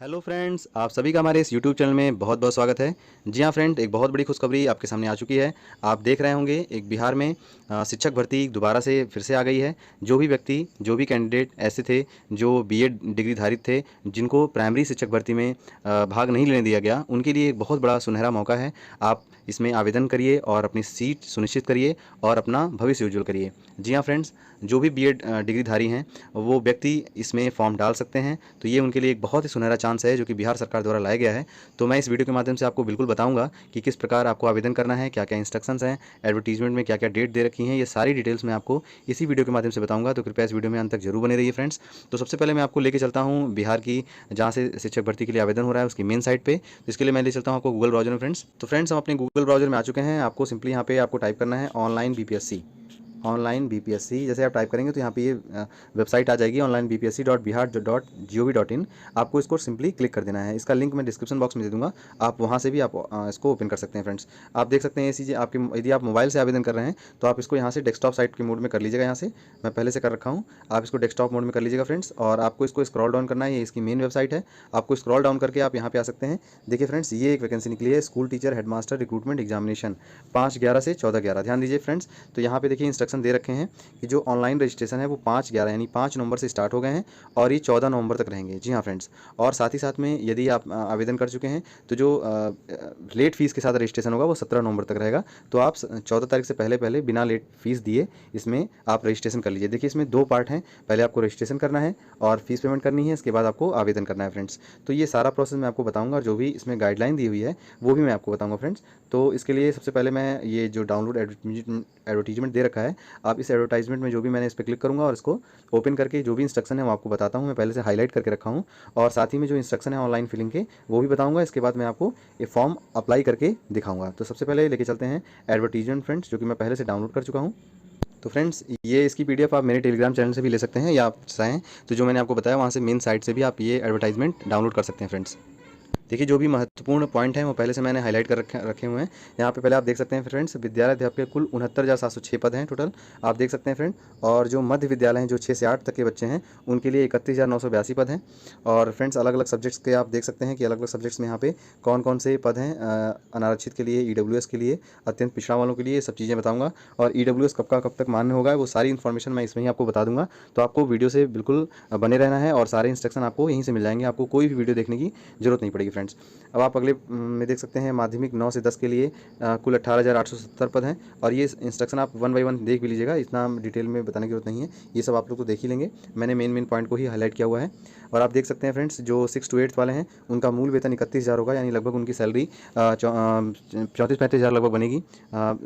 Hello friends, आप सभी का हमारे इस यूट्यूब चैनल में बहुत बहुत स्वागत है। जी हाँ फ्रेंड, एक बहुत बड़ी खुशखबरी आपके सामने आ चुकी है। आप देख रहे होंगे एक बिहार में शिक्षक भर्ती दोबारा से फिर से आ गई है। जो भी व्यक्ति, जो भी कैंडिडेट ऐसे थे जो बीएड डिग्री धारित थे, जिनको प्राइमरी शिक्षक भर्ती में भाग नहीं लेने दिया गया, उनके लिए एक बहुत बड़ा सुनहरा मौका है। आप इसमें आवेदन करिए और अपनी सीट सुनिश्चित करिए और अपना भविष्य उज्जवल करिए। जी हाँ फ्रेंड्स, जो भी बीएड डिग्रीधारी हैं वो व्यक्ति इसमें फॉर्म डाल सकते हैं। तो ये उनके लिए एक बहुत ही सुनहरा चांस है जो कि बिहार सरकार द्वारा लाया गया है। तो मैं इस वीडियो के माध्यम से आपको बिल्कुल बताऊंगा कि किस प्रकार आपको आवेदन करना है, क्या क्या इंस्ट्रक्शंस हैं, एडवर्टीजमेंट में क्या क्या डेट दे रखी हैं, ये सारी डिटेल्स मैं आपको इसी वीडियो के माध्यम से बताऊंगा। तो कृपया इस वीडियो में अंत तक जरूर बने रहिए फ्रेंड्स। तो सबसे पहले मैं आपको लेके चलता हूँ बिहार की, जहाँ से शिक्षक भर्ती के लिए आवेदन हो रहा है, उसकी मेन साइट पे। तो इसके लिए मैं ले चलता हूँ आपको गूगल ब्राउजर में फ्रेंड्स। तो फ्रेंड्स, हम अपने गूगल ब्राउजर में आ चुके हैं। आपको सिंपली यहाँ पे आपको टाइप करना है ऑनलाइन बीपीएससी। ऑनलाइन बीपीएससी जैसे आप टाइप करेंगे तो यहाँ पे ये वेबसाइट आ जाएगी onlinebpsc.bihar.in। आपको इसको सिंपली क्लिक कर देना है। इसका लिंक मैं डिस्क्रिप्शन बॉक्स में दे दूंगा, आप वहाँ से भी आप इसको ओपन कर सकते हैं फ्रेंड्स। आप देख सकते हैं ये चीज़ें आपके, यदि आप मोबाइल से आवेदन कर रहे हैं तो आप इसको यहाँ से डेस्कटॉप साइट के मोड में कर लीजिएगा। यहाँ से मैं पहले से कर रखा हूँ, आप इसको डेस्कटॉप मोड में कर लीजिएगा फ्रेंड्स। और आपको इसको स्क्रॉल डाउन करना है, ये इसकी मेन वेबसाइट है। आपको स्क्रॉल डाउन करके आप यहाँ पे आ सकते हैं। देखिए फ्रेंड्स, ये एक वैकेंसी निकली है, school teacher headmaster recruitment examination 5/11 से 14/11। ध्यान दीजिए फ्रेंड्स, तो यहाँ पे देखिए इंस्ट्रक्शन दे रखे हैं कि जो ऑनलाइन रजिस्ट्रेशन है वो 5/11 यानी 5 नवंबर से स्टार्ट हो गए हैं और ये 14 नवंबर तक रहेंगे। जी हाँ फ्रेंड्स, और साथ ही साथ में यदि आप आवेदन कर चुके हैं तो जो लेट फीस के साथ रजिस्ट्रेशन होगा वो 17 नवंबर तक रहेगा। तो आप 14 तारीख से पहले पहले बिना लेट फीस दिए इसमें आप रजिस्ट्रेशन कर लीजिए। देखिए इसमें 2 पार्ट हैं, पहले आपको रजिस्ट्रेशन करना है और फीस पेमेंट करनी है, इसके बाद आपको आवेदन करना है फ्रेंड्स। तो ये सारा प्रोसेस मैं आपको बताऊँगा और जो भी इसमें गाइडलाइन दी हुई है वो भी मैं आपको बताऊँगा फ्रेंड्स। तो इसके लिए सबसे पहले मैं ये जो डाउनलोड एडवर्टीजमेंट दे रखा है, आप इस एडवर्टाइजमेंट में जो भी मैंने इस पर क्लिक करूँगा और इसको ओपन करके जो भी इंस्ट्रक्शन है वो आपको बताता हूँ। मैं पहले से हाईलाइट करके रखा हूँ और साथ ही में जो इंस्ट्रक्शन है ऑनलाइन फिलिंग के वो भी बताऊँगा। इसके बाद मैं आपको ये फॉर्म अप्लाई करके दिखाऊँगा। तो सबसे पहले लेके चलते हैं एडवर्टीजमेंट फ्रेंड्स, जो कि मैं पहले से डाउनलोड कर चुका हूँ। तो फ्रेंड्स, ये इसकी पीडीएफ आप मेरे टेलीग्राम चैनल से भी ले सकते हैं, या आप चाहें तो जो मैंने आपको बताया वहाँ से मेन साइट से भी आप ये एडवर्टाइजमेंट डाउनलोड कर सकते हैं फ्रेंड्स। देखिए जो भी महत्वपूर्ण पॉइंट हैं वो पहले से मैंने हाईलाइट कर रखे हुए हैं। यहाँ पे पहले आप देख सकते हैं फ्रेंड्स, विद्यालय अध्यापक कुल 69,706 पद हैं टोटल, आप देख सकते हैं फ्रेंड। और जो मध्य विद्यालय हैं, जो 6 से 8 तक के बच्चे हैं, उनके लिए 31,982 पद हैं। और फ्रेंड्स, अलग अलग सब्जेक्ट्स के आप देख सकते हैं कि अलग अलग सब्जेक्ट्स में यहाँ पे कौन कौन से पद हैं। अनारक्षित के लिए, ईडब्ल्यूएस के लिए, अत्यंत पिछड़ा वालों के लिए, ये सब चीज़ें बताऊँगा। और ईडब्ल्यूएस कब तक मान्य होगा वो सारी इन्फॉर्मेशन मैं इसमें ही आपको बता दूँगा। तो आपको वीडियो से बिल्कुल बने रहना है और सारे इंस्ट्रक्शन आपको यहीं से मिल जाएंगे, आपको कोई भी वीडियो देखने की जरूरत नहीं पड़ेगी फ्रेंड्स। अब आप अगले में देख सकते हैं माध्यमिक 9 से 10 के लिए कुल 18,870 पद हैं। और ये इंस्ट्रक्शन आप 1 बाय 1 देख भी लीजिएगा, इतना डिटेल में बताने की जरूरत नहीं है, ये सब आप लोग तो देख ही लेंगे। मैंने मेन पॉइंट को ही हाईलाइट किया हुआ है। और आप देख सकते हैं फ्रेंड्स, जो 6 to 8 वाले हैं उनका मूल वेतन 31,000 होगा, यानी लगभग उनकी सैलरी 34-35,000 लगभग बनेगी।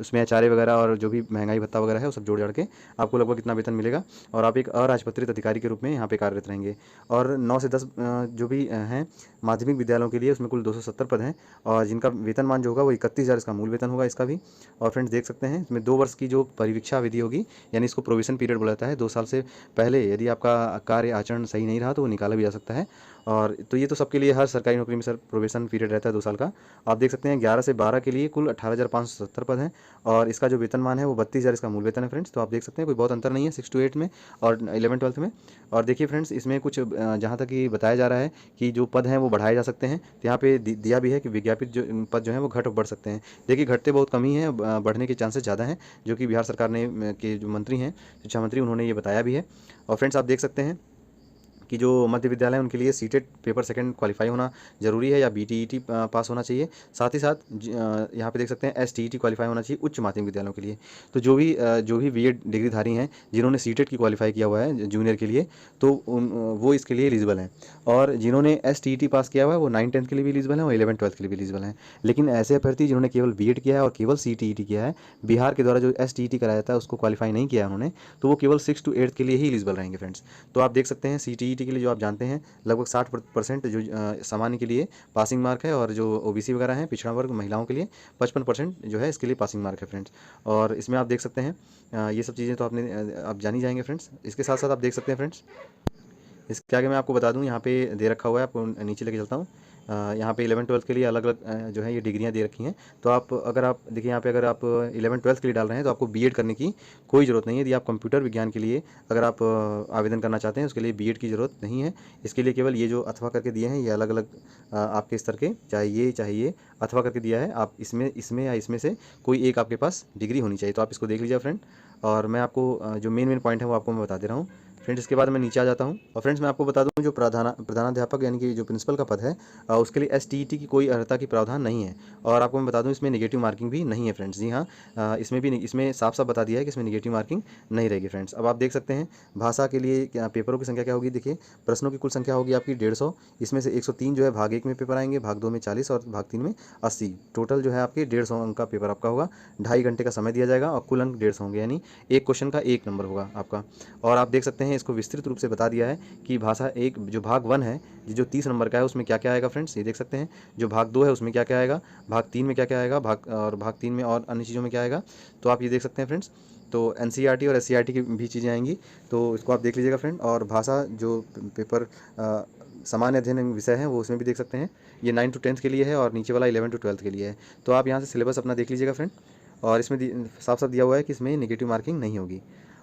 उसमें आचार्य वगैरह और जो भी महंगाई भत्ता वगैरह है वो सब जोड़ जाड़ के आपको लगभग कितना वेतन मिलेगा। और आप एक अराजपत्रित अधिकारी के रूप में यहाँ पे कार्यरत रहेंगे। और 9 से 10 जो भी हैं माध्यमिक विद्यालयों के लिए, उसमें कुल 270 पद हैं और जिनका वेतनमान जो होगा वो 31,000 इसका मूल वेतन होगा इसका भी। और फ्रेंड्स देख सकते हैं इसमें 2 वर्ष की जो परिवीक्षा अवधि होगी, यानी इसको प्रोबेशन पीरियड बोला जाता है। 2 साल से पहले यदि आपका कार्य आचरण सही नहीं रहा तो वो निकाला भी जा सकता है। और तो ये तो सबके लिए, हर सरकारी नौकरी में सर प्रोबेशन पीरियड रहता है 2 साल का। आप देख सकते हैं 11 से 12 के लिए कुल 18,570 पद हैं और इसका जो वेतनमान है वो 32,000 इसका मूल वेतन है फ्रेंड्स। तो आप देख सकते हैं कोई बहुत अंतर नहीं है 6 to 8 में और 11-12 में। और देखिए फ्रेंड्स, इसमें कुछ जहाँ तक कि बताया जा रहा है कि जो पद हैं वो बढ़ाए जा सकते हैं। तो यहाँ पे दिया भी है कि विज्ञापित जो पद जो हैं वो घट बढ़ सकते हैं। देखिए घटते बहुत कम ही हैं, बढ़ने के चांसेस ज़्यादा हैं, जो कि बिहार सरकार ने के जो मंत्री हैं, शिक्षा मंत्री, उन्होंने ये बताया भी है। और फ्रेंड्स आप देख सकते हैं कि जो मध्य विद्यालय है उनके लिए सीटेट पेपर सेकंड क्वालिफाई होना जरूरी है या बीटीईटी पास होना चाहिए। साथ ही साथ यहाँ पे देख सकते हैं एसटीईटी क्वालिफाई होना चाहिए उच्च माध्यमिक विद्यालयों के लिए। तो जो भी बीएड डिग्रीधारी हैं जिन्होंने सीटेट की क्वालिफाई किया हुआ है जूनियर के लिए, तो वो इसके लिए एलिजिबल हैं। और जिन्होंने एसटीईटी पास किया हुआ है वो 9-10 के लिए भी एलिजिबल हैं और 11-12 के लिए भी एलिजिबल हैं। लेकिन ऐसे अभ्यर्थी जिन्होंने केवल बीएड किया है और केवल सीटीईटी किया है, बिहार के द्वारा जो एसटीईटी कराया जाता है उसको क्वालिफाई नहीं किया है उन्होंने, तो वो केवल 6 to 8 के लिए ही एलिजिबल रहेंगे फ्रेंड्स। तो आप देख सकते हैं सीटीईटी के लिए जो आप जानते हैं लगभग 60% जो सामान्य के लिए पासिंग मार्क है, और जो ओबीसी वगैरह हैं, पिछड़ा वर्ग महिलाओं के लिए 55% जो है इसके लिए पासिंग मार्क है फ्रेंड्स। और इसमें आप देख सकते हैं ये सब चीज़ें तो आप जान ही जाएंगे फ्रेंड्स। इसके साथ साथ आप देख सकते हैं फ्रेंड्स, इसके आगे मैं आपको बता दूं, यहाँ पे दे रखा हुआ है, आपको नीचे लेके चलता हूँ। यहाँ पे 11-12 के लिए अलग अलग जो है ये डिग्रियाँ दे रखी हैं। तो आप अगर आप देखिए यहाँ पे अगर आप 11-12 के लिए डाल रहे हैं तो आपको बीएड करने की कोई ज़रूरत नहीं है। यदि आप कंप्यूटर विज्ञान के लिए अगर आप आवेदन करना चाहते हैं उसके लिए बीएड की ज़रूरत नहीं है। इसके लिए केवल ये जो अथवा करके दिए हैं ये अलग अलग आपके स्तर के चाहे ये अथवा करके दिया है। आप इसमें या इसमें से कोई एक आपके पास डिग्री होनी चाहिए। तो आप इसको देख लीजिए फ्रेंड। और मैं आपको जो मेन पॉइंट है वो आपको मैं बता दे रहा हूँ फ्रेंड्स। इसके बाद मैं नीचे आ जाता हूँ और फ्रेंड्स मैं आपको बता दूँ जो प्रधानाध्यापक यानी कि जो प्रिंसिपल का पद है उसके लिए एसटीईटी की कोई अर्हता की प्रावधान नहीं है। और आपको मैं बता दूँ इसमें नेगेटिव मार्किंग भी नहीं है फ्रेंड्स। जी हाँ, इसमें साफ साफ बता दिया है कि इसमें नेगेटिव मार्किंग नहीं रहेगी फ्रेंड्स। अब आप देख सकते हैं भाषा के लिए पेपरों की संख्या क्या होगी। देखिए प्रश्नों की कुल संख्या होगी आपकी 150। इसमें से 103 जो है भाग 1 में पेपर आएंगे, भाग 2 में 40 और भाग 3 में 80। टोटल जो है आपके 150 अंक का पेपर आपका होगा। 2.5 घंटे का समय दिया जाएगा और कुल अंक 150 होंगे, यानी एक क्वेश्चन का 1 नंबर होगा आपका। और आप देख सकते हैं इसको विस्तृत रूप से बता दिया है कि भाषा एक जो भाग 1 है जो 30 नंबर का है उसमें क्या क्या आएगा फ्रेंड्स, ये देख सकते हैं। जो भाग 2 है उसमें क्या क्या आएगा, भाग 3 में क्या क्या आएगा, भाग 3 में और अन्य चीज़ों में क्या आएगा। तो आप ये देख सकते हैं फ्रेंड्स। तो एनसीईआरटी और एससीईआरटी की भी चीज़ें आएंगी, तो इसको आप देख लीजिएगा फ्रेंड। और भाषा जो पेपर सामान्य अध्ययन विषय है वो उसमें भी देख सकते हैं। ये 9 to 10 के लिए है और नीचे वाला 11 to 12 के लिए है। तो आप यहाँ से सिलेबस अपना देख लीजिएगा फ्रेंड। और इसमें साफ साफ दिया हुआ है कि इसमें नेगेटिव मार्किंग नहीं होगी।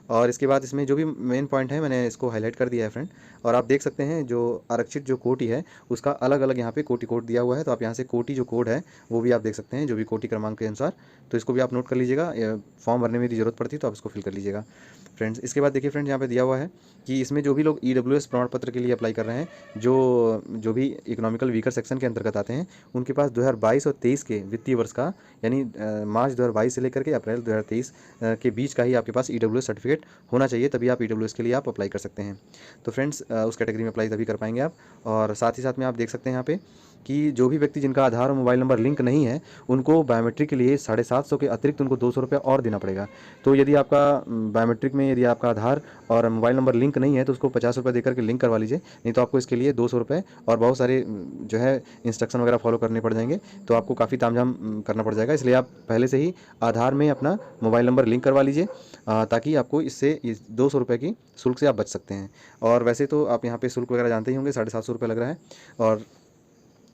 और इसके बाद इसमें जो भी मेन पॉइंट है मैंने इसको हाईलाइट कर दिया है फ्रेंड। और आप देख सकते हैं जो आरक्षित जो कोटि है उसका अलग अलग यहाँ पे कोटि कोड दिया हुआ है। तो आप यहाँ से कोटि जो कोड है वो भी आप देख सकते हैं, जो भी कोटि क्रमांक के अनुसार। तो इसको भी आप नोट कर लीजिएगा। फॉर्म भरने में यदि जरूरत पड़ती है तो आप इसको फिल कर लीजिएगा फ्रेंड्स। इसके बाद देखिए फ्रेंड्स यहाँ पे दिया हुआ है कि इसमें जो भी लोग ईडब्ल्यूएस प्रमाण पत्र के लिए अप्लाई कर रहे हैं, जो भी इकोनॉमिकल वीकर सेक्शन के अंतर्गत आते हैं, उनके पास 2022 और 23 के वित्तीय वर्ष का यानी मार्च 2022 से लेकर के अप्रैल 2023 के बीच का ही आपके पास ईडब्ल्यूएस सर्टिफिकेट होना चाहिए, तभी आप ईडब्ल्यूएस के लिए आप अप्लाई कर सकते हैं। तो फ्रेंड्स उस कैटेगरी में अप्लाई तभी कर पाएंगे आप। और साथ ही साथ में आप देख सकते हैं यहाँ पे कि जो भी व्यक्ति जिनका आधार और मोबाइल नंबर लिंक नहीं है उनको बायोमेट्रिक के लिए 750 के अतिरिक्त उनको 200 रुपये और देना पड़ेगा। तो यदि आपका बायोमेट्रिक में यदि आपका आधार और मोबाइल नंबर लिंक नहीं है तो उसको 50 रुपये देकर के लिंक करवा लीजिए, नहीं तो आपको इसके लिए 200 रुपये और बहुत सारे जो है इंस्ट्रक्शन वगैरह फॉलो करने पड़ जाएंगे। तो आपको काफ़ी तामझाम करना पड़ जाएगा, इसलिए आप पहले से ही आधार में अपना मोबाइल नंबर लिंक करवा लीजिए ताकि आपको इससे 200 रुपये की शुल्क से आप बच सकते हैं। और वैसे तो आप यहाँ पे शुल्क वगैरह जानते ही होंगे, 750 रुपये लग रहा है। और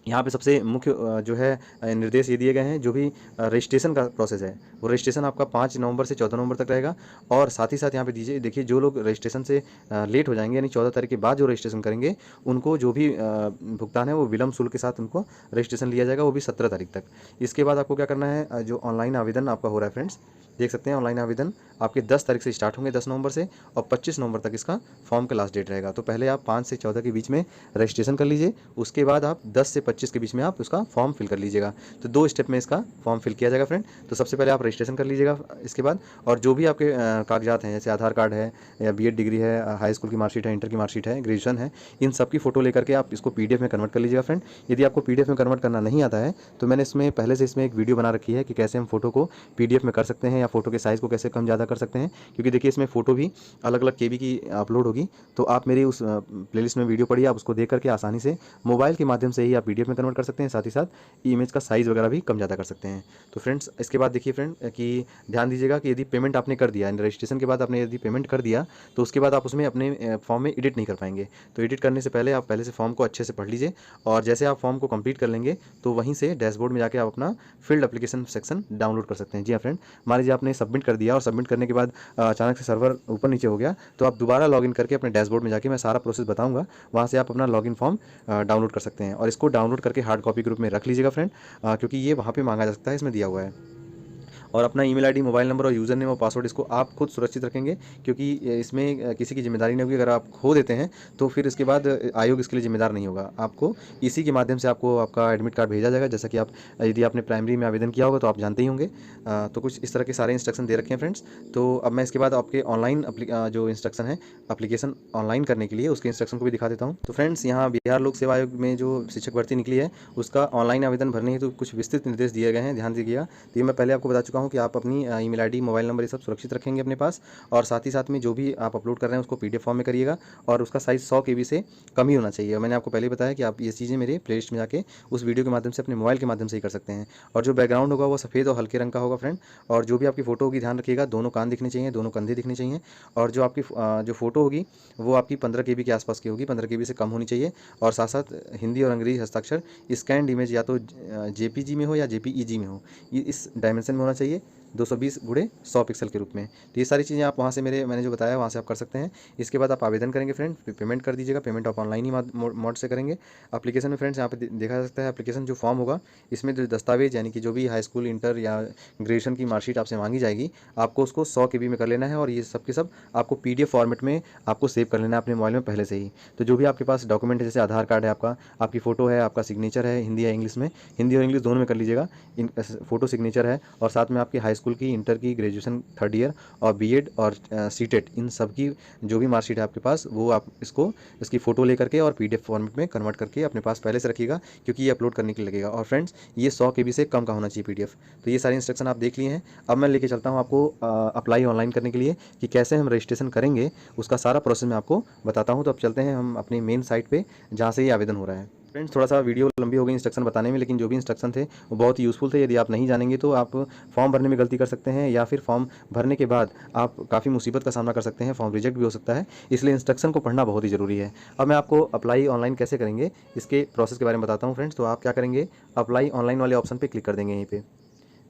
यहाँ पे सबसे मुख्य जो है निर्देश ये दिए गए हैं। जो भी रजिस्ट्रेशन का प्रोसेस है वो रजिस्ट्रेशन आपका 5 नवंबर से 14 नवंबर तक रहेगा। और साथ ही साथ यहाँ पे देखिए जो लोग रजिस्ट्रेशन से लेट हो जाएंगे यानी 14 तारीख के बाद जो रजिस्ट्रेशन करेंगे उनको जो भी भुगतान है वो विलम्ब शुल्क के साथ उनको रजिस्ट्रेशन लिया जाएगा, वो भी 17 तारीख तक। इसके बाद आपको क्या करना है, जो ऑनलाइन आवेदन आपका हो रहा है फ्रेंड्स, देख सकते हैं ऑनलाइन आवेदन आपके 10 तारीख से स्टार्ट होंगे, 10 नवंबर से, और 25 नवंबर तक इसका फॉर्म का लास्ट डेट रहेगा। तो पहले आप 5 से 14 के बीच में रजिस्ट्रेशन कर लीजिए, उसके बाद आप 10 से 25 के बीच में आप उसका फॉर्म फिल कर लीजिएगा। तो 2 स्टेप में इसका फॉर्म फिल किया जाएगा फ्रेंड। तो सबसे पहले आप रजिस्ट्रेशन कर लीजिएगा इसके बाद, और जो भी आपके कागजात हैं जैसे आधार कार्ड है या बीएड डिग्री है, हाई स्कूल की मार्कशीट है, इंटर की मार्कशीट है, ग्रेजुएशन है, इन सब की फोटो लेकर के आप इसको पीडीएफ में कन्वर्ट कर लीजिएगा फ्रेंड। यदि आपको पीडीएफ में कन्वर्ट करना नहीं आता है तो मैंने इसमें पहले से इसमें एक वीडियो बना रखी है कि कैसे हम फोटो को पीडीएफ में कर सकते हैं या फोटो के साइज़ को कैसे कम ज़्यादा कर सकते हैं। क्योंकि देखिए इसमें फ़ोटो भी अलग अलग केबी की अपलोड होगी। तो आप मेरी उस प्लेलिस्ट में वीडियो पढ़िए, आप उसको देख करके आसानी से मोबाइल के माध्यम से ही आप पीडीएफ में कन्वर्ट कर सकते हैं। साथ ही साथ इमेज का साइज़ वगैरह भी कम ज़्यादा कर सकते हैं। तो फ्रेंड्स इसके बाद देखिए फ्रेंड कि ध्यान दीजिएगा कि यदि पेमेंट आपने कर दिया, रजिस्ट्रेशन के बाद आपने यदि पेमेंट कर दिया तो उसके बाद आप उसमें अपने फॉर्म में एडिट नहीं कर पाएंगे। तो एडिट करने से पहले आप पहले से फॉर्म को अच्छे से पढ़ लीजिए, और जैसे आप फॉर्म को कंप्लीट कर लेंगे तो वहीं से डैशबोर्ड में जाके आप अपना फील्ड एप्लीकेशन सेक्शन डाउनलोड कर सकते हैं। जी हाँ फ्रेंड, मान लीजिए आपने सबमिट कर दिया और सबमिट करने के बाद अचानक से सर्वर ऊपर नीचे हो गया तो आप दोबारा लॉगिन करके अपने डैशबोर्ड में जाके, मैं सारा प्रोसेस बताऊंगा, वहाँ से आप अपना लॉगिन फॉर्म डाउनलोड कर सकते हैं। और इसको डाउनलोड करके हार्ड कॉपी ग्रुप में रख लीजिएगा फ्रेंड, क्योंकि ये वहाँ पे मांगा जा सकता है, इसमें दिया हुआ है। और अपना ईमेल आईडी, मोबाइल नंबर और यूज़र नेम और पासवर्ड इसको आप खुद सुरक्षित रखेंगे, क्योंकि इसमें किसी की जिम्मेदारी नहीं होगी। अगर आप खो देते हैं तो फिर इसके बाद आयोग इसके लिए जिम्मेदार नहीं होगा। आपको इसी के माध्यम से आपको आपका एडमिट कार्ड भेजा जाएगा, जैसा कि आप यदि आपने प्राइमरी में आवेदन किया होगा तो आप जानते ही होंगे। तो कुछ इस तरह के सारे इंस्ट्रक्शन दे रखे हैं फ्रेंड्स। तो अब मैं इसके बाद आपके ऑनलाइन जो इंस्ट्रक्शन है एप्लीकेशन ऑनलाइन करने के लिए, उसके इंस्ट्रक्शन को भी दिखा देता हूँ। तो फ्रेंड्स यहाँ बिहार लोक सेवा आयोग में जो शिक्षक भर्ती निकली है उसका ऑनलाइन आवेदन भरने हेतु कुछ विस्तृत निर्देश दिए गए हैं, ध्यान दीजिएगा। तो ये मैं पहले आपको बता चुका हूँ हूँ कि आप अपनी ईमेल आईडी, मोबाइल नंबर ये सब सुरक्षित रखेंगे अपने पास, और साथ ही साथ में जो भी आप अपलोड कर रहे हैं उसको पीडीएफ फॉर्म में करिएगा, और उसका साइज़ 100 केबी से कम ही होना चाहिए। और मैंने आपको पहले ही बताया कि आप ये चीज़ें मेरे प्लेलिस्ट में जाके उस वीडियो के माध्यम से अपने मोबाइल के माध्यम से ही कर सकते हैं। और जो बैकग्राउंड होगा वो सफ़ेद और हल्के रंग का होगा फ्रेंड। और जो भी आपकी फ़ोटो होगी ध्यान रखिएगा, दोनों कान दिखने चाहिए, दोनों कंधे दिखने चाहिए। और जो आपकी जो फ़ोटो होगी वो आपकी 15 केबी के आसपास की होगी, 15 केबी से कम होनी चाहिए। और साथ साथ हिंदी और अंग्रेजी हस्ताक्षर स्कैन्ड इमेज या तो जेपीजी में हो या जेपीईजी में हो, ये इस डायमेंशन में होना चाहिए, 220x100 पिक्सल के रूप में। तो ये सारी चीज़ें आप वहाँ से मैंने जो बताया वहाँ से आप कर सकते हैं। इसके बाद आप आवेदन करेंगे फ्रेंड, पेमेंट कर दीजिएगा। पेमेंट आप ऑनलाइन ही मोड से करेंगे। एप्लीकेशन में फ्रेंड्स यहाँ पे देखा जा सकता है, एप्लीकेशन जो फॉर्म होगा इसमें जो दस्तावेज यानी कि जो भी हाई स्कूल, इंटर या ग्रेजुएशन की मार्कशीट आपसे मांगी जाएगी, आपको उसको 100 केबी में कर लेना है। और ये सब के सब आपको पीडीएफ फॉर्मेट में आपको सेव कर लेना है अपने मोबाइल में पहले से ही। तो जो भी आपके पास डॉक्यूमेंट है, जैसे आधार कार्ड है आपका, आपकी फ़ोटो है, आपका सिग्नेचर है, हिंदी या इंग्लिश में, हिंदी और इंग्लिश दोनों में कर लीजिएगा, फ़ोटो सिग्नेचर है, और साथ में आपकी हाई स्कूल की, इंटर की, ग्रेजुएशन 3rd ईयर और बीएड और सीटेट, इन सब की जो भी मार्कशीट है आपके पास, वो आप इसकी फ़ोटो लेकर के और पीडीएफ फॉर्मेट में कन्वर्ट करके अपने पास पहले से रखिएगा, क्योंकि ये अपलोड करने के लिए लगेगा। और फ्रेंड्स ये 100 केबी से कम का होना चाहिए पीडीएफ। तो ये सारे इंस्ट्रक्शन आप देख लिए हैं। अब मैं लेके चलता हूँ आपको अप्लाई ऑनलाइन करने के लिए, कि कैसे हम रजिस्ट्रेशन करेंगे, उसका सारा प्रोसेस मैं आपको बताता हूँ। तो अब चलते हैं हम अपनी मेन साइट पे जहाँ से ये आवेदन हो रहा है। फ्रेंड्स थोड़ा सा वीडियो लंबी हो गई इंस्ट्रक्शन बताने में, लेकिन जो भी इंस्ट्रक्शन थे वो बहुत ही यूज़फुल थे। यदि आप नहीं जानेंगे तो आप फॉर्म भरने में गलती कर सकते हैं, या फिर फॉर्म भरने के बाद आप काफ़ी मुसीबत का सामना कर सकते हैं, फॉर्म रिजेक्ट भी हो सकता है। इसलिए इंस्ट्रक्शन को पढ़ना बहुत ही ज़रूरी है। अब मैं आपको अप्लाई ऑनलाइन कैसे करेंगे इसके प्रोसेस के बारे में बताता हूँ फ्रेंड्स। तो आप क्या करेंगे, अप्लाई ऑनलाइन वाले ऑप्शन पर क्लिक कर देंगे। यहीं पर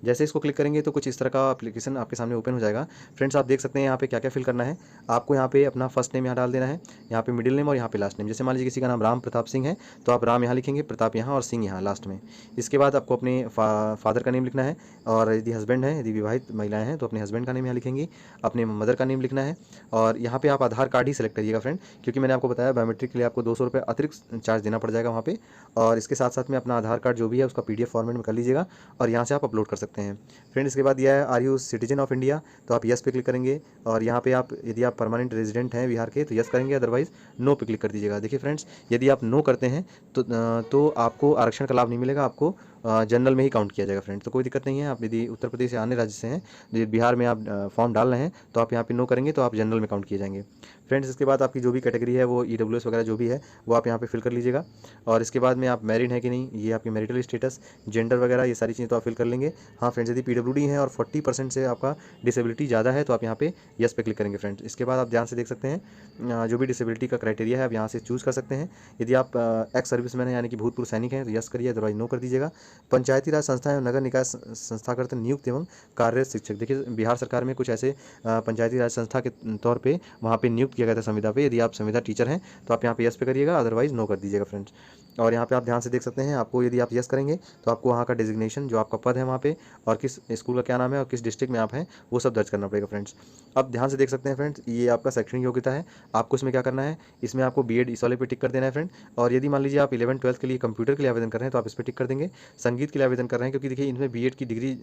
जैसे इसको क्लिक करेंगे तो कुछ इस तरह का एप्लीकेशन आपके सामने ओपन हो जाएगा। फ्रेंड्स आप देख सकते हैं यहाँ पे क्या क्या फिल करना है। आपको यहाँ पे अपना फर्स्ट नेम यहाँ डाल देना है, यहाँ पे मिडिल नेम और यहाँ पे लास्ट नेम। जैसे मान लीजिए किसी का नाम राम प्रताप सिंह है, तो आप राम यहाँ लिखेंगे, प्रताप यहाँ और सिंह यहाँ लास्ट में। इसके बाद आपको अपने फादर का नेम लिखना है, और यदि हस्बैंड है, यदि विवाहित महिलाएं हैं तो अपने हस्बैंड का नेम यहाँ लिखेंगी, अपने मदर का नेम लिखना है। और यहाँ पे आप आधार कार्ड ही सेलेक्ट करिएगा फ्रेंड, क्योंकि मैंने आपको बताया बायोमेट्रिक के लिए आपको 200 रुपये अतिरिक्त चार्ज देना पड़ जाएगा वहाँ पे। और इसके साथ साथ में अपना आधार कार्ड जो भी है उसका पीडीएफ फॉर्मेट में कर लीजिएगा, और यहाँ से आप अपलोड कर सकते हैं फ्रेंड। इसके बाद दिया है are you citizen of India, तो आप यस पे क्लिक करेंगे। और यहाँ पे आप यदि आप परमानेंट रेजिडेंट हैं बिहार के तो यस करेंगे, अदरवाइज नो पे क्लिक कर दीजिएगा। देखिए फ्रेंड्स यदि आप नो करते हैं तो आपको आरक्षण का लाभ नहीं मिलेगा, आपको जनरल में ही काउंट किया जाएगा फ्रेंड। तो कोई दिक्कत नहीं है। आप यदि उत्तर प्रदेश या अन्य राज्य से हैं, यदि बिहार में आप फॉर्म डाल रहे हैं तो आप यहाँ पे नो करेंगे तो आप जनरल में काउंट किए जाएंगे फ्रेंड्स। इसके बाद आपकी जो भी कैटेगरी है वो ईडब्ल्यूएस वगैरह जो भी है वो आप यहाँ पे फिल कर लीजिएगा। और इसके बाद में आप मैरिड हैं कि नहीं, ये आपकी मैरिटल स्टेटस, जेंडर वगैरह ये सारी चीज़ें तो आप फिल कर लेंगे। हाँ फ्रेंड्स यदि पीडब्ल्यूडी है और 40% से आपका डिसेबिलिटी ज़्यादा है तो आप यहाँ पे यस पे क्लिक करेंगे फ्रेंड्स। इसके बाद आप ध्यान से देख सकते हैं जो भी डिसेबिलिटी का क्राइटेरिया है आप यहाँ से चूज़ कर सकते हैं। यदि आप एक्स सर्विसमैन हैं यानी कि भूतपूर्व सैनिक हैं तो यस करिए, अदरवाइज नो कर दीजिएगा। पंचायती राज संस्था एवं नगर निकाय संस्थागत नियुक्त एवं कार्यरत शिक्षक, देखिए बिहार सरकार में कुछ ऐसे पंचायती राज संस्था के तौर पे वहाँ पे नियुक्त किया गया था संविदा पे। यदि आप संविदा टीचर हैं तो आप यहाँ पे यस पे करिएगा, अदरवाइज नो कर दीजिएगा फ्रेंड्स। और यहाँ पे आप ध्यान से देख सकते हैं, आपको यदि आप यस करेंगे तो आपको वहाँ का डेजिग्नेशन जो आपका पद है वहाँ पे, और किस स्कूल का क्या नाम है और किस डिस्ट्रिक्ट में आप हैं वो सब दर्ज करना पड़ेगा फ्रेंड्स। अब ध्यान से देख सकते हैं फ्रेंड्स, ये आपका शैक्षणिक योग्यता है। आपको इसमें क्या करना है, इसमें आपको बीएड इस वाले पे टिक कर देना है फ्रेंड। और यदि मान लीजिए आप 11th 12th के लिए कंप्यूटर के लिए आवेदन कर रहे हैं तो आप इस पर टिक कर देंगे। संगीत के लिए आवेदन कर रहे हैं, क्योंकि देखिए इनमें बीएड की डिग्री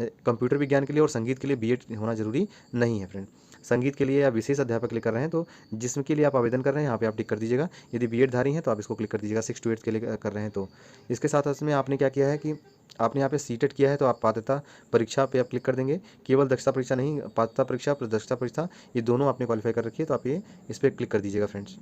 कंप्यूटर विज्ञान के लिए और संगीत के लिए बीएड होना जरूरी नहीं है फ्रेंड। संगीत के लिए या विशेष अध्यापक के लिए कर रहे हैं तो जिसमें के लिए आप आवेदन कर रहे हैं यहाँ पे आप टिक कर दीजिएगा। यदि बीएड धारी हैं तो आप इसको क्लिक कर दीजिएगा, 6 to 8 के लिए कर रहे हैं तो। इसके साथ साथ में आपने क्या किया है कि आपने यहाँ पे सीटेट किया है तो आप पात्रता परीक्षा पे आप क्लिक कर देंगे। केवल दक्षता परीक्षा नहीं, पात्रता परीक्षा प्लस दक्षता परीक्षा ये दोनों आपने क्वालिफाई कर रखी है, तो आप ये इस पर क्लिक कर दीजिएगा फ्रेंड्स।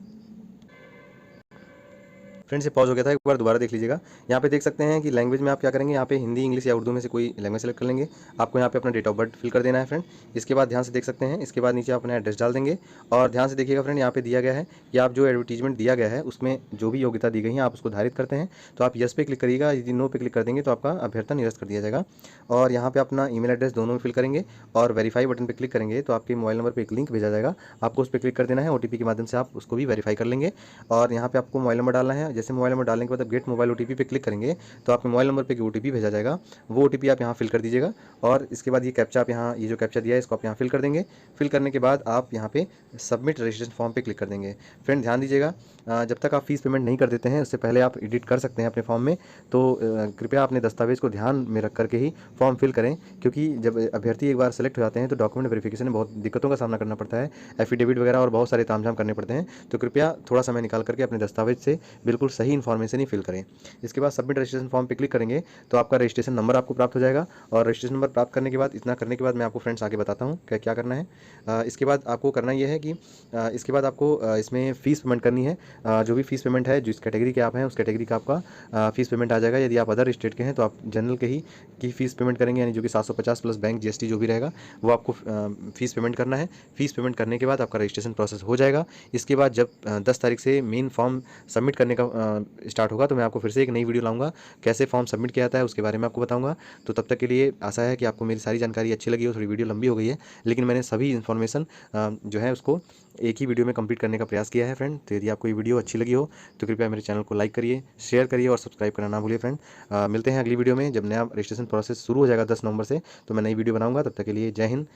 फ्रेंड्स ये पॉज हो गया था, एक बार दोबारा देख लीजिएगा। यहाँ पे देख सकते हैं कि लैंग्वेज में आप क्या करेंगे, यहाँ पे हिंदी, इंग्लिश या उर्दू में से कोई लैंग्वेज सेलेक्ट कर लेंगे। आपको यहाँ पे अपना डेट ऑफ बर्थ फिल कर देना है फ्रेंड। इसके बाद ध्यान से देख सकते हैं, इसके बाद नीचे आप अपना एड्रेस डाल देंगे। और ध्यान से देखिएगा फ्रेंड, यहाँ पे दिया गया है कि आप जो एडवर्टीजमेंट दिया गया है उसमें जो भी योग्यता दी गई है आप उसको धारित करते हैं तो आप यस पे क्लिक करिएगा। यदि नो पे क्लिक कर देंगे तो आपका अभ्यर्थना निरस्त कर दिया जाएगा। और यहाँ पे अपना ईमेल एड्रेस दोनों में फिल करेंगे और वेरीफाई बटन पे क्लिक करेंगे तो आपके मोबाइल नंबर पे एक लिंक भेजा जाएगा, आपको उस पर क्लिक कर देना है। ओटीपी के माध्यम से आप उसको भी वेरीफाई कर लेंगे। और यहाँ पे आपको मोबाइल नंबर डालना है। जैसे मोबाइल नंबर डालने के बाद आप गेट मोबाइल ओटीपी पे क्लिक करेंगे तो आपके मोबाइल नंबर पे ओटीपी भेजा जाएगा, वो ओटीपी आप यहाँ फिल कर दीजिएगा। और इसके बाद ये कैप्चा आप यहाँ, ये जो कैप्चा दिया है इसको आप यहाँ फिल कर देंगे। फिल करने के बाद आप यहाँ पे सबमिट रजिस्ट्रेशन फॉर्म पे क्लिक कर देंगे। फ्रेंड ध्यान दीजिएगा, जब तक आप फीस पेमेंट नहीं कर देते हैं उससे पहले आप एडिट कर सकते हैं अपने फॉर्म में, तो कृपया अपने दस्तावेज को ध्यान में रख करके ही फॉर्म फिल करें, क्योंकि जब अभ्यर्थी एक बार सेलेक्ट हो जाते हैं तो डॉक्यूमेंट वेरिफिकेशन में बहुत दिक्कतों का सामना करना पड़ता है, एफिडेविट वगैरह और बहुत सारे तामझाम करने पड़ते हैं। तो कृपया थोड़ा समय निकाल करके अपने दस्तावेज से बिल्कुल बिल्कुल सही इन्फॉर्मेशन ही फिल करें। इसके बाद सबमिट रजिस्ट्रेशन फॉर्म पे क्लिक करेंगे तो आपका रजिस्ट्रेशन नंबर आपको प्राप्त हो जाएगा, और रजिस्ट्रेशन नंबर प्राप्त करने के बाद, इतना करने के बाद मैं आपको फ्रेंड्स आगे बताता हूँ क्या क्या करना है। इसके बाद आपको करना ये है कि इसके बाद आपको इसमें फ़ीस पेमेंट करनी है। जो भी फ़ीस पेमेंट है, जिस कैटेगरी के आप हैं उस कैटेगरी का आपका फ़ीस पेमेंट आ जाएगा। यदि आप अदर स्टेट के हैं तो आप जनरल के ही की फ़ीस पेमेंट करेंगे, यानी जो कि 750 प्लस बैंक जीएसटी जो भी रहेगा वो आपको फ़ीस पेमेंट करना है। फ़ीस पेमेंट करने के बाद आपका रजिस्ट्रेशन प्रोसेस हो जाएगा। इसके बाद जब 10 तारीख से मेन फॉर्म सबमिट करने का स्टार्ट होगा तो मैं आपको फिर से एक नई वीडियो लाऊंगा, कैसे फॉर्म सबमिट किया जाता है उसके बारे में आपको बताऊंगा। तो तब तक के लिए आशा है कि आपको मेरी सारी जानकारी अच्छी लगी हो। थोड़ी वीडियो लंबी हो गई है, लेकिन मैंने सभी इन्फॉर्मेशन जो है उसको एक ही वीडियो में कंप्लीट करने का प्रयास किया है फ्रेंड। तो यदि आपको ये वीडियो अच्छी लगी हो तो कृपया मेरे चैनल को लाइक करिए, शेयर करिए और सब्सक्राइब करना ना भूलिए फ्रेंड। मिलते हैं अगली वीडियो में, जब नया रजिस्ट्रेशन प्रोसेस शुरू हो जाएगा 10 नवंबर से, तो मैं नई वीडियो बनाऊंगा। तब तक के लिए जय हिंद।